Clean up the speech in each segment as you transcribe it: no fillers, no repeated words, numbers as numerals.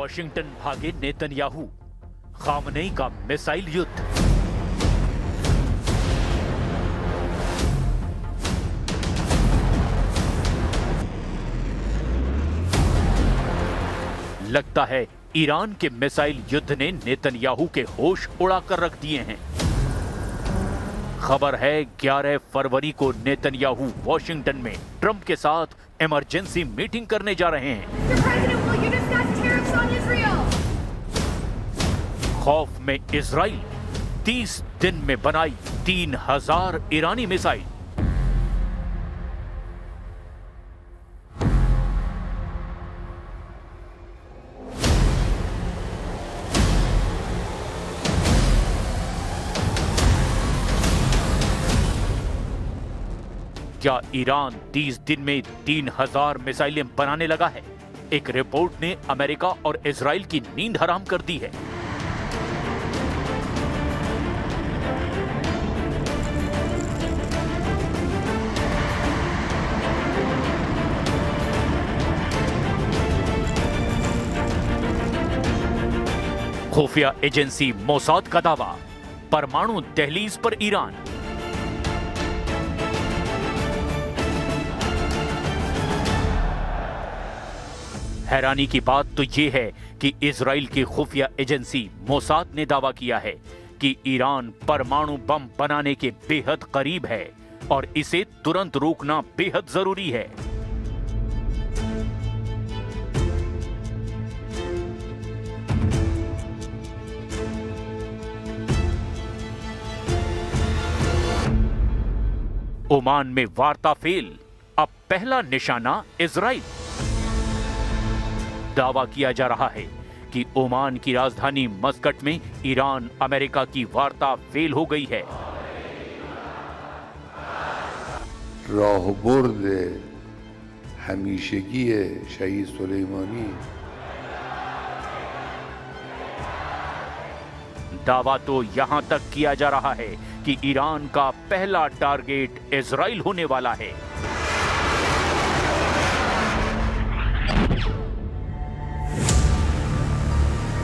Washington भागे Netanyahu, Khamenei का missile युद्ध। लगता है ईरान के मिसाइल युद्ध ने नेतन्याहू के होश उड़ाकर रख दिए हैं। खबर है 11 फरवरी को नेतन्याहू वॉशिंगटन में ट्रंप के साथ इमरजेंसी मीटिंग करने जा रहे हैं। खौफ में इजराइल 30 दिन में बनाई 3000 ईरानी मिसाइल। क्या ईरान 30 दिन में 3000 मिसाइलें बनाने लगा है? एक रिपोर्ट ने अमेरिका और इजराइल की नींद हराम कर दी है। खुफिया एजेंसी मोसाद का दावा, परमाणु दहलीज पर ईरान। हैरानी की बात तो यह है कि इजराइल की खुफिया एजेंसी मोसाद ने दावा किया है कि ईरान परमाणु बम बनाने के बेहद करीब है और इसे तुरंत रोकना बेहद जरूरी है। ओमान में वार्ता फेल, अब पहला निशाना इजराइल। दावा किया जा रहा है कि ओमान की राजधानी मस्कट में ईरान अमेरिका की वार्ता फेल हो गई है। राहबर्द हमेशगी शहीद सुलेमानी। दावा तो यहां तक किया जा रहा है कि ईरान का पहला टारगेट इजराइल होने वाला है।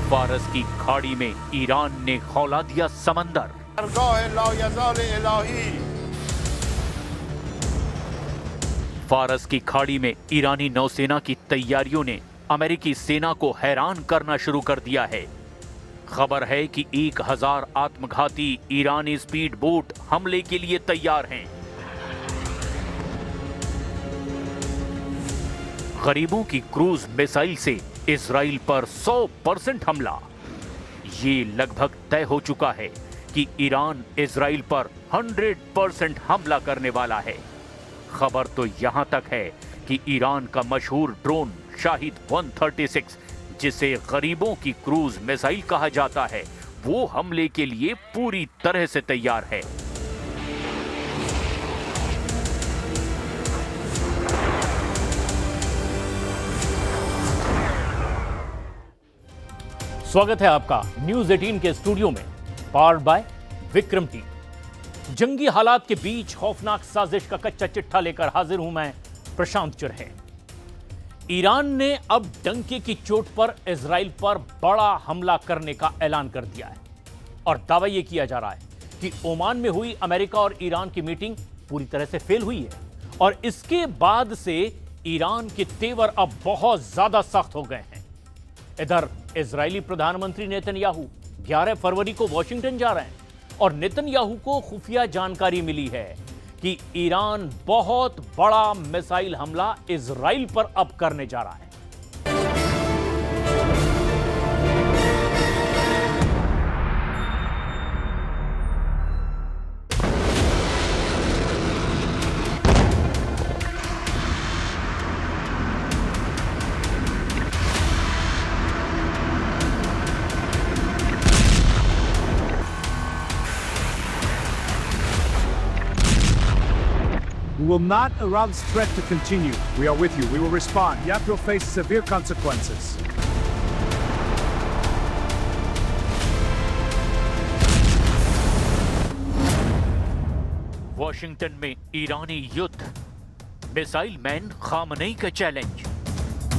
फारस की खाड़ी में ईरान ने खौला दिया समंदर। फारस की खाड़ी में ईरानी नौसेना की तैयारियों ने अमेरिकी सेना को हैरान करना शुरू कर दिया है। खबर है कि 1000 आत्मघाती ईरानी स्पीड बोट हमले के लिए तैयार हैं। गरीबों की क्रूज मिसाइल से इजराइल पर 100% हमला। ये लगभग तय हो चुका है कि ईरान इजराइल पर 100% हमला करने वाला है। खबर तो यहां तक है कि ईरान का मशहूर ड्रोन शाहिद 136, जिसे गरीबों की क्रूज मिसाइल कहा जाता है, वो हमले के लिए पूरी तरह से तैयार है। स्वागत है आपका न्यूज 18 के स्टूडियो में, पावर्ड बाय विक्रम टीवी। जंगी हालात के बीच खौफनाक साजिश का कच्चा चिट्ठा लेकर हाजिर हूं मैं, प्रशांत चुरहे। ईरान ने अब डंके की चोट पर इजराइल पर बड़ा हमला करने का ऐलान कर दिया है और दावा यह किया जा रहा है कि ओमान में हुई अमेरिका और ईरान की मीटिंग पूरी तरह से फेल हुई है और इसके बाद से ईरान के तेवर अब बहुत ज्यादा सख्त हो गए हैं। इधर इजरायली प्रधानमंत्री नेतन्याहू 11 फरवरी को वॉशिंगटन जा रहे हैं और नेतन्याहू को खुफिया जानकारी मिली है कि ईरान बहुत बड़ा मिसाइल हमला इजराइल पर अब करने जा रहा है। We will not allow this threat to continue. We are with you. We will respond. You have to face severe consequences. Washington में ईरानी युद्ध, मिसाइल मैन खामनेई का चैलेंज।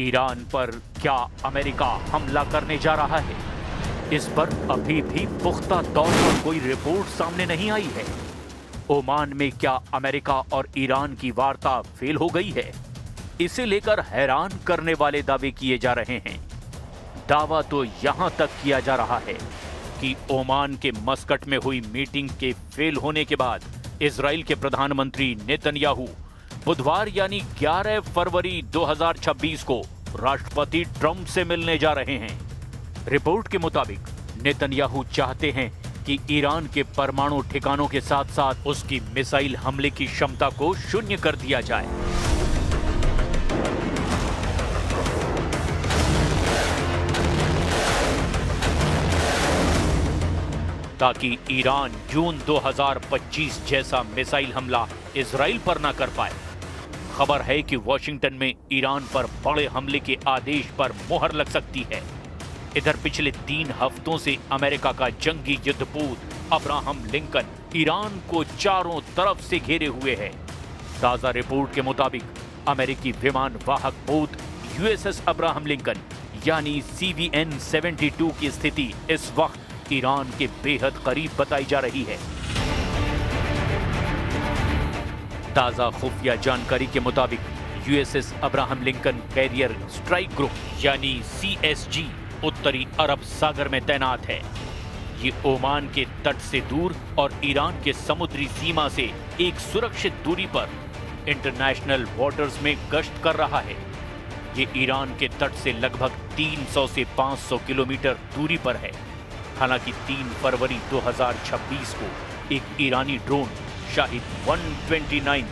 ईरान पर क्या अमेरिका हमला करने जा रहा है? इस पर अभी भी पुख्ता तौर पर कोई रिपोर्ट सामने नहीं आई है। ओमान में क्या अमेरिका और ईरान की वार्ता फेल हो गई है? इसे लेकर हैरान करने वाले दावे किए जा रहे हैं। दावा तो यहां तक किया जा रहा है कि ओमान के मस्कट में हुई मीटिंग के फेल होने के बाद इजराइल के प्रधानमंत्री नेतन्याहू बुधवार यानी 11 फरवरी 2026 को राष्ट्रपति ट्रंप से मिलने जा रहे हैं। रिपोर्ट के मुताबिक नेतन्याहू चाहते हैं कि ईरान के परमाणु ठिकानों के साथ साथ उसकी मिसाइल हमले की क्षमता को शून्य कर दिया जाए। ताकि ईरान जून 2025 जैसा मिसाइल हमला इजराइल पर न कर पाए। खबर है कि वॉशिंगटन में ईरान पर बड़े हमले के आदेश पर मोहर लग सकती है। इधर पिछले 3 हफ्तों से अमेरिका का जंगी युद्धपोत अब्राहम लिंकन ईरान को चारों तरफ से घेरे हुए है। ताजा रिपोर्ट के मुताबिक अमेरिकी विमान वाहक पोत यूएसएस अब्राहम लिंकन यानी CVN-72 की स्थिति इस वक्त ईरान के बेहद करीब बताई जा रही है। ताजा खुफिया जानकारी के मुताबिक USS Abraham Lincoln carrier strike group यानी CSG उत्तरी अरब सागर में तैनात है। ये ओमान के तट से दूर और ईरान के समुद्री सीमा से एक सुरक्षित दूरी पर इंटरनेशनल वाटर्स में गश्त कर रहा है। ये ईरान के तट से लगभग 300 से 500 किलोमीटर दूरी पर है। हालांकि 3 फरवरी 2026 को एक ईरानी ड्रोन शाहिद 129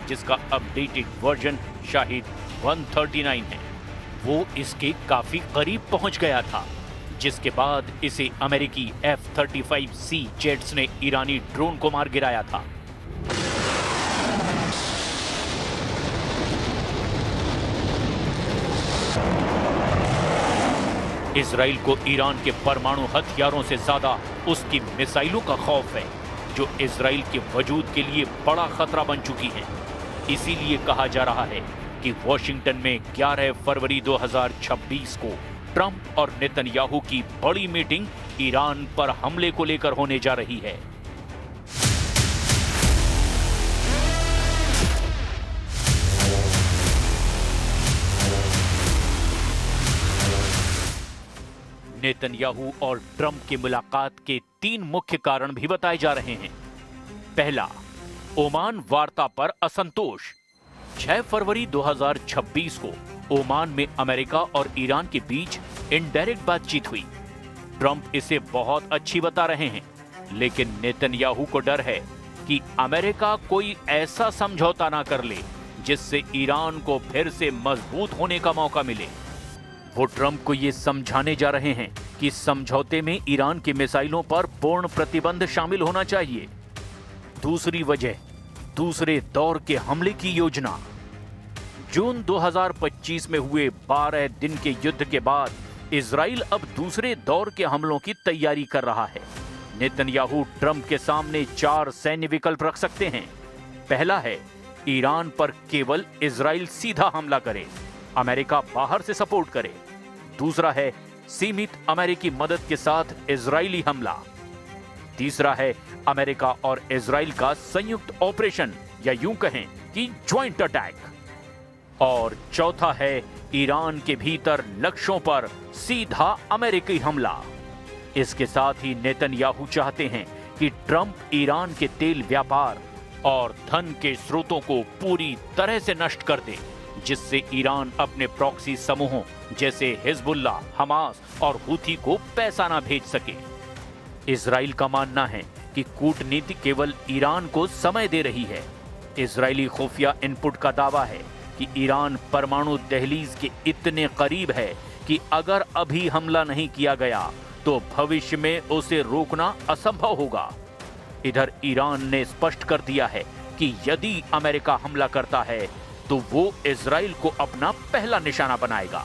जिसका अपडेटेड वर्जन शाहिद 139 है, वो इसके काफी करीब पहुंच गया था, जिसके बाद इसे अमेरिकी F-35C जेट्स ने ईरानी ड्रोन को मार गिराया था। इजराइल को ईरान के परमाणु हथियारों से ज्यादा उसकी मिसाइलों का खौफ है, जो इजराइल के वजूद के लिए बड़ा खतरा बन चुकी है। इसीलिए कहा जा रहा है कि वॉशिंगटन में 11 फरवरी 2026 को ट्रंप और नेतन्याहू की बड़ी मीटिंग ईरान पर हमले को लेकर होने जा रही है। नेतन्याहू और ट्रंप की मुलाकात के 3 मुख्य कारण भी बताए जा रहे हैं। पहला, ओमान वार्ता पर असंतोष। 6 फरवरी 2026 को ओमान में अमेरिका और ईरान के बीच इनडायरेक्ट बातचीत हुई। ट्रंप इसे बहुत अच्छी बता रहे हैं, लेकिन नेतन्याहू को डर है कि अमेरिका कोई ऐसा समझौता ना कर ले जिससे ईरान को फिर से मजबूत होने का मौका मिले। वो ट्रंप को ये समझाने जा रहे हैं कि समझौते में ईरान की मिसाइलों पर पूर्ण प्रतिबंध शामिल होना चाहिए। दूसरी वजह, दूसरे दौर के हमले की योजना। जून 2025 में हुए 12 दिन के युद्ध के बाद इजराइल अब दूसरे दौर के हमलों की तैयारी कर रहा है। नेतन्याहू ट्रंप के सामने 4 सैन्य विकल्प रख सकते हैं। पहला है ईरान पर केवल इजराइल सीधा हमला करे, अमेरिका बाहर से सपोर्ट करे। दूसरा है सीमित अमेरिकी मदद के साथ इजरायली हमला। तीसरा है अमेरिका और इजराइल का संयुक्त ऑपरेशन या यूं कहें कि ज्वाइंट अटैक। और चौथा है ईरान के भीतर लक्ष्यों पर सीधा अमेरिकी हमला। इसके साथ ही नेतन्याहू चाहते हैं कि ट्रंप ईरान के तेल व्यापार और धन के स्रोतों को पूरी तरह से नष्ट कर दे, जिससे ईरान अपने प्रॉक्सी समूहों जैसे हिजबुल्ला, हमास और हुथी को पैसा ना भेज सके। इजराइल का मानना है कि कूटनीति केवल ईरान को समय दे रही है। इजरायली खुफिया इनपुट का दावा है कि ईरान परमाणु दहलीज के इतने करीब है कि अगर अभी हमला नहीं किया गया तो भविष्य में उसे रोकना असंभव होगा। इधर ईरान ने स्पष्ट कर दिया है कि यदि अमेरिका हमला करता है तो वो इजराइल को अपना पहला निशाना बनाएगा।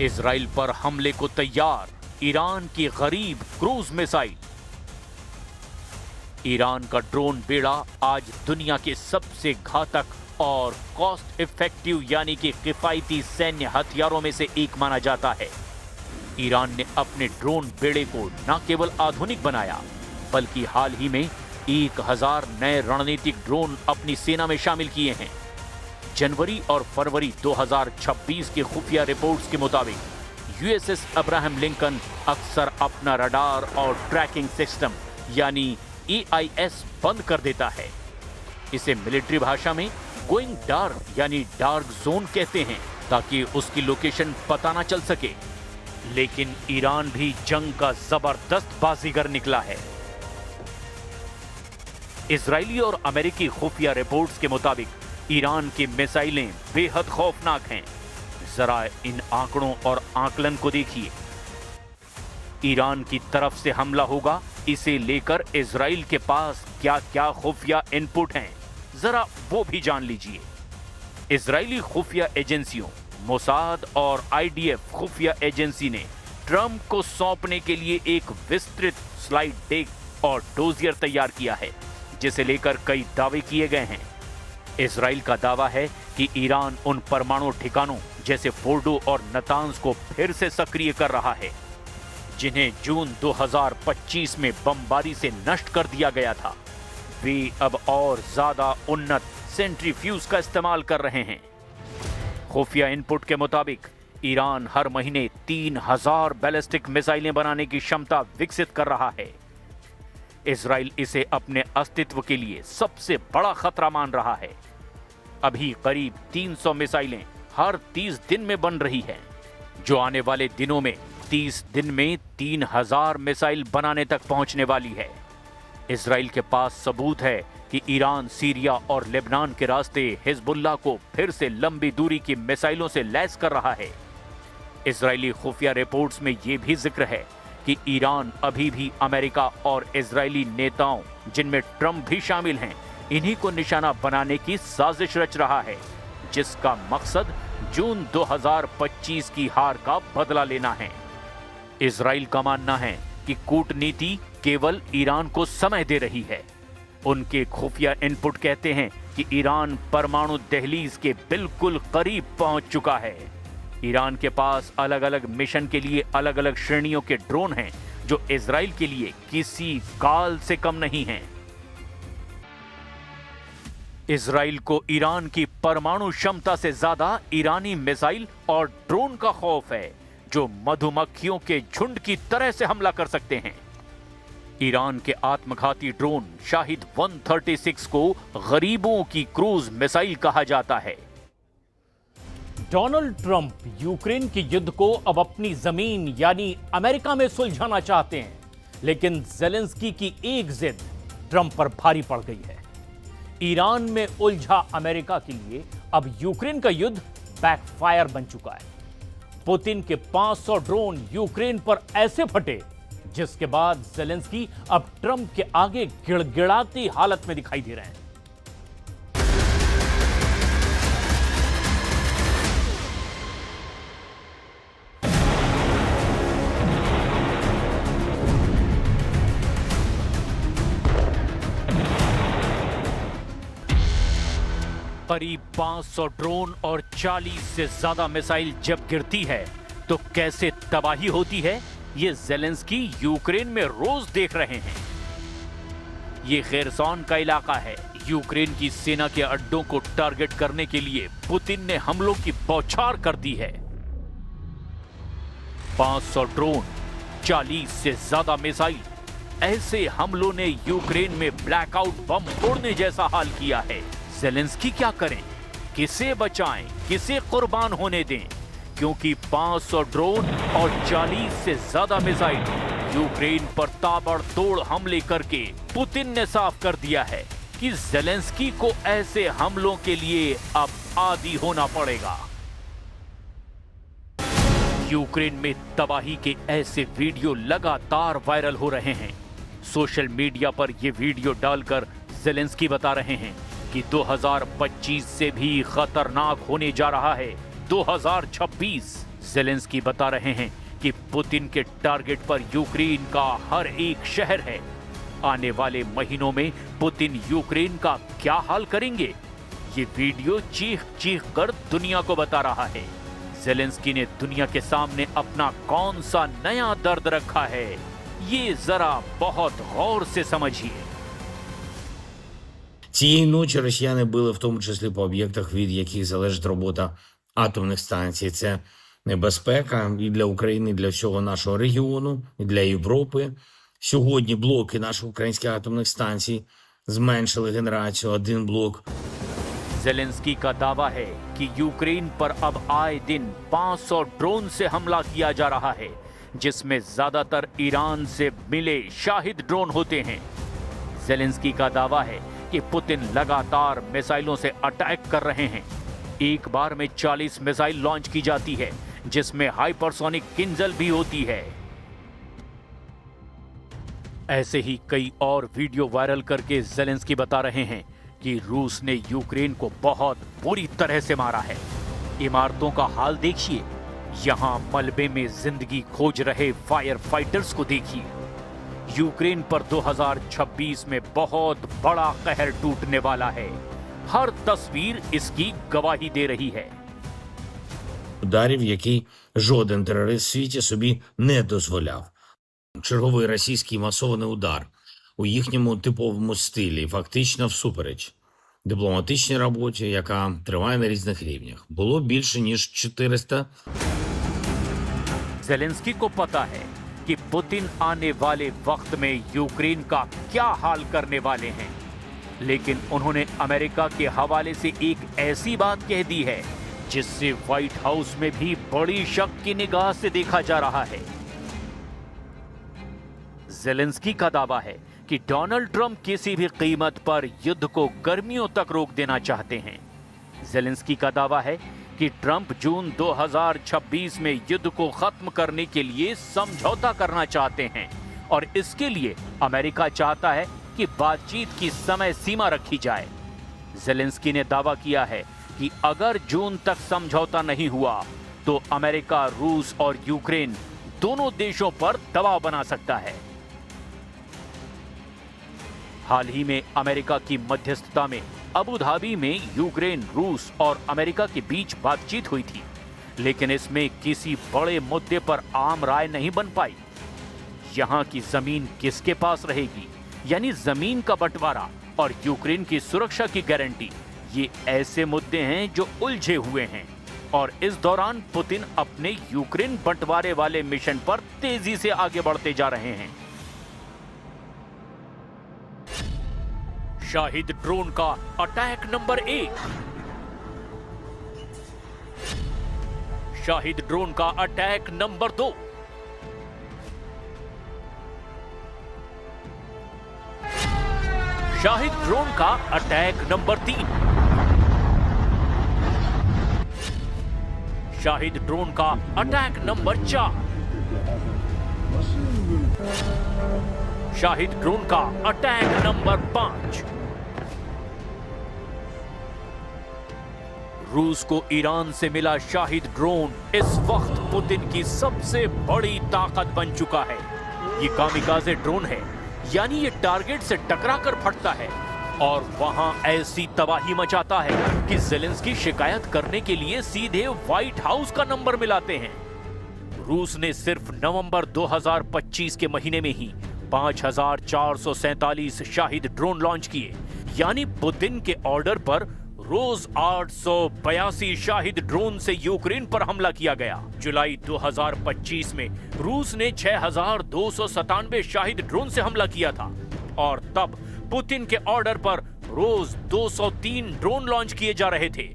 इजराइल पर हमले को तैयार ईरान की गरीब क्रूज मिसाइल। ईरान का ड्रोन बेड़ा आज दुनिया के सबसे घातक और कॉस्ट इफेक्टिव यानी कि किफायती सैन्य हथियारों में से एक माना जाता है। ईरान ने अपने ड्रोन बेड़े को न केवल आधुनिक बनाया बल्कि हाल ही में 1000 नए रणनीतिक ड्रोन अपनी सेना में शामिल किए हैं। जनवरी और फरवरी 2026 की खुफिया रिपोर्ट्स के मुताबिक यूएसएस अब्राहम लिंकन अक्सर अपना रडार और ट्रैकिंग सिस्टम यानी EIS बंद कर देता है। इसे मिलिट्री भाषा में गोइंग डार्क यानी डार्क जोन कहते हैं ताकि उसकी लोकेशन पता ना चल सके। लेकिन ईरान भी जंग का जबरदस्त बाजीगर निकला है। इजरायली और अमेरिकी खुफिया रिपोर्ट्स के मुताबिक ईरान की मिसाइलें बेहद खौफनाक हैं। जरा इन आंकड़ों और आकलन को देखिए। ईरान की तरफ से हमला होगा, इसे लेकर इजराइल के पास क्या क्या खुफिया इनपुट हैं, जरा वो भी जान लीजिए। इजरायली खुफिया एजेंसियों मोसाद और IDF खुफिया एजेंसी ने ट्रंप को सौंपने के लिए एक विस्तृत स्लाइड डेक और डोजियर तैयार किया है, जिसे लेकर कई दावे किए गए हैं। इजराइल का दावा है कि ईरान उन परमाणु ठिकानों जैसे फोर्डो और नतांज को फिर से सक्रिय कर रहा है, जिन्हें जून 2025 में बमबारी से नष्ट कर दिया गया था। वे अब और ज्यादा उन्नत सेंट्रीफ्यूज का इस्तेमाल कर रहे हैं। खुफिया इनपुट के मुताबिक ईरान हर महीने 3000 बैलिस्टिक मिसाइलें बनाने की क्षमता विकसित कर रहा है। इजराइल इसे अपने अस्तित्व के लिए सबसे बड़ा खतरा मान रहा है। अभी करीब 300 मिसाइलें हर 30 दिन में बन रही है, जो आने वाले दिनों में 30 दिन में 3000 मिसाइल बनाने तक पहुंचने वाली है। इजराइल के पास सबूत है कि ईरान सीरिया और लेबनान के रास्ते हिजबुल्लाह को फिर से लंबी दूरी की मिसाइलों से लैस कर रहा है। इजरायली खुफिया रिपोर्ट्स में यह भी जिक्र है कि ईरान अभी भी अमेरिका और इजरायली नेताओं, जिनमें ट्रंप भी शामिल हैं, इन्हीं को निशाना बनाने की साजिश रच रहा है, जिसका मकसद जून 2025 की हार का बदला लेना है। इजराइल का मानना है कि कूटनीति केवल ईरान को समय दे रही है। उनके खुफिया इनपुट कहते हैं कि ईरान परमाणु दहलीज के बिल्कुल करीब पहुंच चुका है। ईरान के पास अलग अलग मिशन के लिए अलग अलग श्रेणियों के ड्रोन हैं, जो इजराइल के लिए किसी काल से कम नहीं हैं। इजराइल को ईरान की परमाणु क्षमता से ज्यादा ईरानी मिसाइल और ड्रोन का खौफ है, जो मधुमक्खियों के झुंड की तरह से हमला कर सकते हैं। ईरान के आत्मघाती ड्रोन शाहिद 136 को गरीबों की क्रूज मिसाइल कहा जाता है। डोनाल्ड ट्रंप यूक्रेन के युद्ध को अब अपनी जमीन यानी अमेरिका में सुलझाना चाहते हैं, लेकिन जेलेंस्की की एक जिद ट्रंप पर भारी पड़ गई है। ईरान में उलझा अमेरिका के लिए अब यूक्रेन का युद्ध बैकफायर बन चुका है। पुतिन के 500 ड्रोन यूक्रेन पर ऐसे फटे, जिसके बाद जेलेंस्की अब ट्रंप के आगे गिड़गिड़ाती हालत में दिखाई दे रहे हैं। करीब 500 ड्रोन और 40 से ज्यादा मिसाइल जब गिरती है तो कैसे तबाही होती है, ये जेलेंस्की यूक्रेन में रोज देख रहे हैं। ये खेरसॉन का इलाका है। यूक्रेन की सेना के अड्डों को टारगेट करने के लिए पुतिन ने हमलों की बौछार कर दी है। 500 ड्रोन, 40 से ज्यादा मिसाइल, ऐसे हमलों ने यूक्रेन में ब्लैकआउट बम फोड़ने जैसा हाल किया है। जेलेंस्की क्या करें, किसे बचाएं, किसे कुर्बान होने दें, क्योंकि 500 ड्रोन और 40 से ज्यादा मिसाइल यूक्रेन पर ताबड़तोड़ हमले करके पुतिन ने साफ कर दिया है कि जेलेंस्की को ऐसे हमलों के लिए अब आदी होना पड़ेगा। यूक्रेन में तबाही के ऐसे वीडियो लगातार वायरल हो रहे हैं। सोशल मीडिया पर ये वीडियो डालकर ज़ेलेंस्की बता रहे हैं कि 2025 से भी खतरनाक होने जा रहा है 2026। ज़ेलेंस्की बता रहे हैं कि पुतिन के टारगेट पर यूक्रेन का हर एक शहर है। आने वाले महीनों में पुतिन यूक्रेन का क्या हाल करेंगे, ये वीडियो चीख चीख कर दुनिया को बता रहा है। ज़ेलेंस्की ने दुनिया के सामने अपना कौन सा नया दर्द रखा है, ये जरा बहुत गौर से समझिए। Цієї ночі росіяни били в тому числі по об'єктах, від яких залежить робота атомних станцій. Це небезпека і для України, і для всього нашого регіону, і для Європи. Сьогодні блоки наших українських атомних станцій зменшили генерацію, один блок. ज़ेलेंस्की का दावा है कि यूक्रेन पर अब आए दिन 500 ड्रोन से हमला किया जा रहा है, जिसमें ज्यादातर ईरान से मिले शाहिद ड्रोन होते हैं। ज़ेलेंस्की का दावा है कि पुतिन लगातार मिसाइलों से अटैक कर रहे हैं। एक बार में 40 मिसाइल लॉन्च की जाती है, जिसमें हाइपरसोनिक किंजल भी होती है। ऐसे ही कई और वीडियो वायरल करके ज़ेलेंस्की बता रहे हैं कि रूस ने यूक्रेन को बहुत बुरी तरह से मारा है। इमारतों का हाल देखिए, यहां मलबे में जिंदगी खोज रहे फायर फाइटर्स को देखिए। यूक्रेन पर 2026 में बहुत बड़ा कहर टूटने वाला है। हर तस्वीर इसकी गवाही दे रही है। Ударів, який жоден терорист в світі собі не дозволяв. Черговий російський масований удар у їхньому типовому стилі, фактично всупереч дипломатичній роботі, яка триває на різних рівнях. Було більше ніж 400 ज़ेलेंस्की को पता है कि पुतिन आने वाले वक्त में यूक्रेन का क्या हाल करने वाले हैं, लेकिन उन्होंने अमेरिका के हवाले से एक ऐसी बात कह दी है जिससे व्हाइट हाउस में भी बड़ी शक की निगाह से देखा जा रहा है। ज़ेलेंस्की का दावा है कि डोनाल्ड ट्रंप किसी भी कीमत पर युद्ध को गर्मियों तक रोक देना चाहते हैं। ज़ेलेंस्की का दावा है कि ट्रंप जून 2026 में युद्ध को खत्म करने के लिए समझौता करना चाहते हैं और इसके लिए अमेरिका चाहता है कि बातचीत की समय सीमा रखी जाए। ज़ेलेंस्की ने दावा किया है कि अगर जून तक समझौता नहीं हुआ तो अमेरिका, रूस और यूक्रेन दोनों देशों पर दबाव बना सकता है। हाल ही में अमेरिका की मध्यस्थता में अबू धाबी में यूक्रेन, रूस और अमेरिका के बीच बातचीत हुई थी, लेकिन इसमें किसी बड़े मुद्दे पर आम राय नहीं बन पाई। यहां की जमीन किसके पास रहेगी, यानी जमीन का बंटवारा और यूक्रेन की सुरक्षा की गारंटी, ये ऐसे मुद्दे हैं जो उलझे हुए हैं और इस दौरान पुतिन अपने यूक्रेन बंटवारे वाले मिशन पर तेजी से आगे बढ़ते जा रहे हैं। शाहिद ड्रोन का अटैक नंबर 1। शाहिद ड्रोन का अटैक नंबर 2। शाहिद ड्रोन का अटैक नंबर 3। शाहिद ड्रोन का अटैक नंबर 4। शाहिद ड्रोन का अटैक नंबर 5। रूस को ईरान से मिला शाहिद ड्रोन इस वक्त पुतिन की सबसे बड़ी ताकत बन चुका है। ये कामिकाज़े ड्रोन है, यानी ये टारगेट से टकराकर फटता है और वहां ऐसी तबाही मचाता है कि ज़ेलेंस्की शिकायत करने के लिए सीधे व्हाइट हाउस का नंबर मिलाते हैं। रूस ने सिर्फ नवंबर 2025 के महीने में ही 5,447 शाहिद ड्रोन लॉन्च किए, यानी पुतिन के ऑर्डर पर रोज 882 शाहिद ड्रोन से यूक्रेन पर हमला किया गया। जुलाई 2025 में रूस ने 6,297 शाहिद ड्रोन से हमला किया था और तब पुतिन के ऑर्डर पर रोज 203 ड्रोन लॉन्च किए जा रहे थे।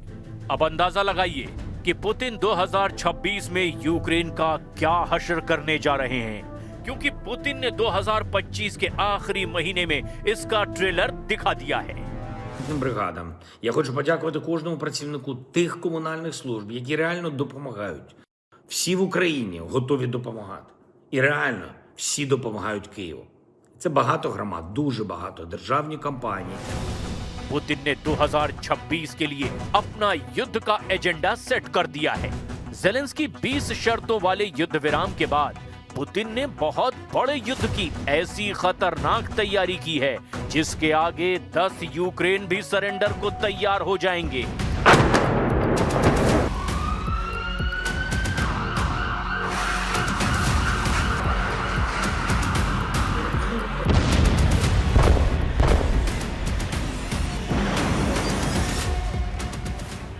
अब अंदाजा लगाइए कि पुतिन 2026 में यूक्रेन का क्या हश्र करने जा रहे हैं, क्योंकि पुतिन ने 2025 के आखिरी महीने में इसका ट्रेलर दिखा दिया है। бригадам. Я хочу подякувати кожному працівнику тих комунальних служб, які реально допомагають Всі в Україні готові допомагати. І реально всі допомагають Києву. Це багато громад, дуже багато, державні компанії. पुतिन ने 2026 के लिए अपना युद्ध का एजेंडा सेट कर दिया है। जेलेंस्की 20 शर्तों वाले युद्ध विराम के बाद पुतिन ने बहुत बड़े युद्ध की ऐसी खतरनाक तैयारी की है जिसके आगे 10 यूक्रेन भी सरेंडर को तैयार हो जाएंगे।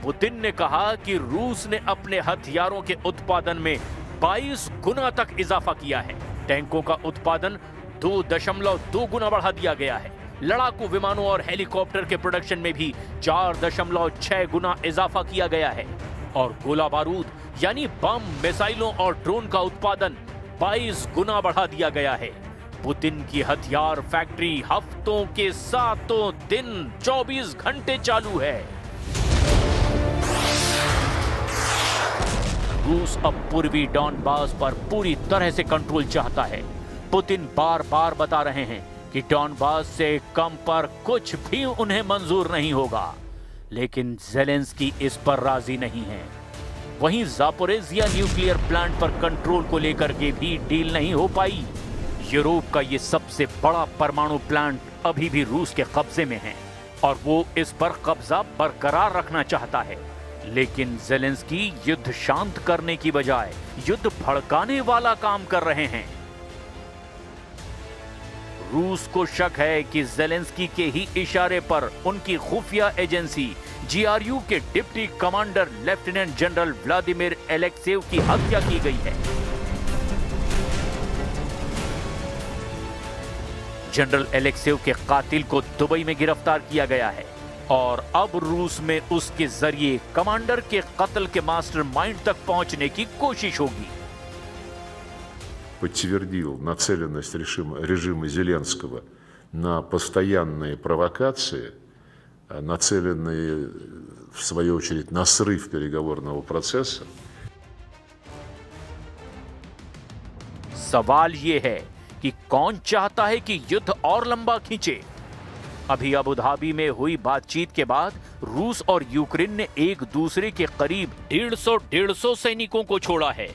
पुतिन ने कहा कि रूस ने अपने हथियारों के उत्पादन में 22 गुना तक इजाफा किया है। टैंकों का उत्पादन 2.2 गुना बढ़ा दिया गया है। लड़ाकू विमानों और हेलीकॉप्टर के प्रोडक्शन में भी 4.6 गुना इजाफा किया गया है और गोला बारूद यानी बम, मिसाइलों और ड्रोन का उत्पादन 22 गुना बढ़ा दिया गया है। पुतिन की हथियार फैक्ट्री हफ्तों के 7 दिन 24 घंटे चालू है। रूस अब पूर्वी डॉनबास पर पूरी तरह से कंट्रोल चाहता है। पुतिन बार बार बता रहे हैं कि डॉनबास से कम पर कुछ भी उन्हें मंजूर नहीं होगा, लेकिन जेलेंस्की इस पर राजी नहीं है। वहीं जापोरेजिया न्यूक्लियर प्लांट पर कंट्रोल को लेकर के भी डील नहीं हो पाई। यूरोप का ये सबसे बड़ा परमाणु प्लांट अभी भी रूस के कब्जे में है और वो इस पर कब्जा बरकरार रखना चाहता है, लेकिन जेलेंस्की युद्ध शांत करने की बजाय युद्ध भड़काने वाला काम कर रहे हैं। रूस को शक है कि जेलेंस्की के ही इशारे पर उनकी खुफिया एजेंसी GRU के deputy commander lieutenant general Vladimir Alekseyev की हत्या की गई है। जनरल एलेक्सेव के कातिल को दुबई में गिरफ्तार किया गया है और अब रूस में उसके जरिए कमांडर के कत्ल के मास्टरमाइंड तक पहुंचने की कोशिश होगी। подтвердил нацеленность режима Зеленского на постоянные провокации, нацеленные, в свою очередь, на срыв переговорного процесса. सवाल ये है कि कौन चाहता है कि युद्ध और लंबा खींचे। अभी अबू धाबी में हुई बातचीत के बाद रूस और यूक्रेन ने एक दूसरे के करीब 150 सैनिकों को छोड़ा है।